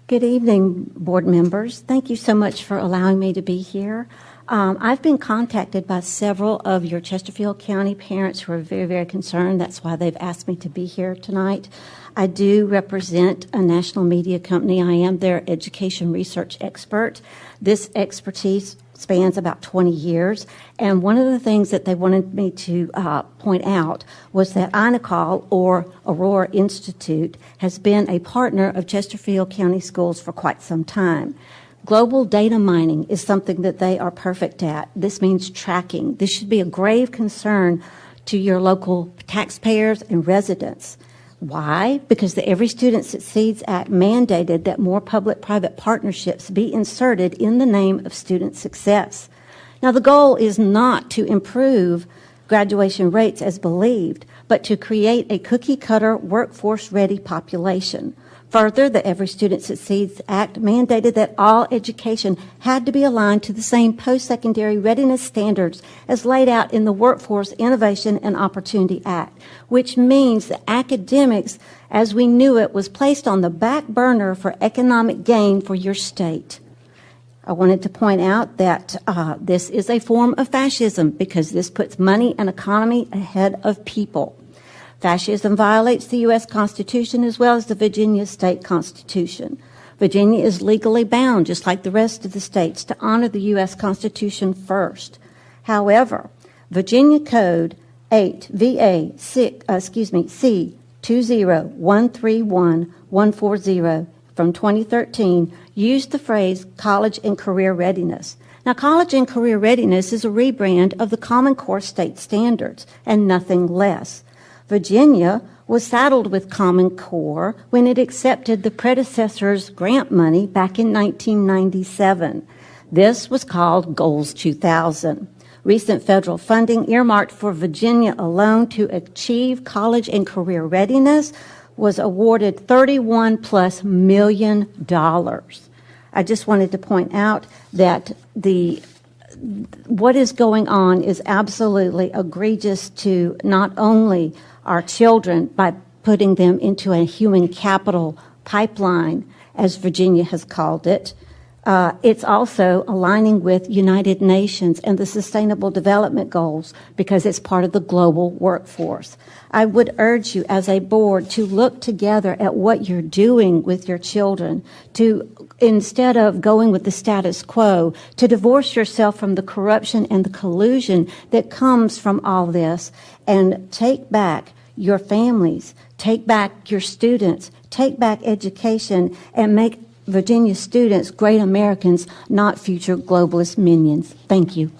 Good evening, board members. Thank you so much for allowing me to be here. I've been contacted by several of your Chesterfield County parents who are very, very concerned. That's why they've asked me to be here tonight. I do represent a national media company. I am their education research expert. This expertise spans about 20 years. And one of the things that they wanted me to point out was that INOCAL, or Aurora Institute, has been a partner of Chesterfield County Schools for quite some time. Global data mining is something that they are perfect at. This means tracking. This should be a grave concern to your local taxpayers and residents. Why? Because the Every Student Succeeds Act mandated that more public-private partnerships be inserted in the name of student success. Now, the goal is not to improve graduation rates as believed, but to create a cookie-cutter, workforce-ready population. Further, the Every Student Succeeds Act mandated that all education had to be aligned to the same post-secondary readiness standards as laid out in the Workforce Innovation and Opportunity Act, which means that academics, as we knew it, was placed on the back burner for economic gain for your state. I wanted to point out that this is a form of fascism because this puts money and economy ahead of people. Fascism violates the U.S. Constitution as well as the Virginia state constitution. Virginia is legally bound, just like the rest of the states, to honor the U.S. Constitution first. However, Virginia Code 8 VA C201314140 from 2013 used the phrase college and career readiness. Now, college and career readiness is a rebrand of the Common Core state standards and nothing less. Virginia was saddled with Common Core when it accepted the predecessor's grant money back in 1997. This was called Goals 2000. Recent federal funding earmarked for Virginia alone to achieve college and career readiness was awarded $31+ million. I just wanted to point out that what is going on is absolutely egregious to not only our children by putting them into a human capital pipeline, as Virginia has called it. It's also aligning with United Nations and the Sustainable Development Goals because it's part of the global workforce. I would urge you as a board to look together at what you're doing with your children, to, instead of going with the status quo, to divorce yourself from the corruption and the collusion that comes from all this and take back your families, take back your students, take back education, and make Virginia students great Americans, not future globalist minions. Thank you.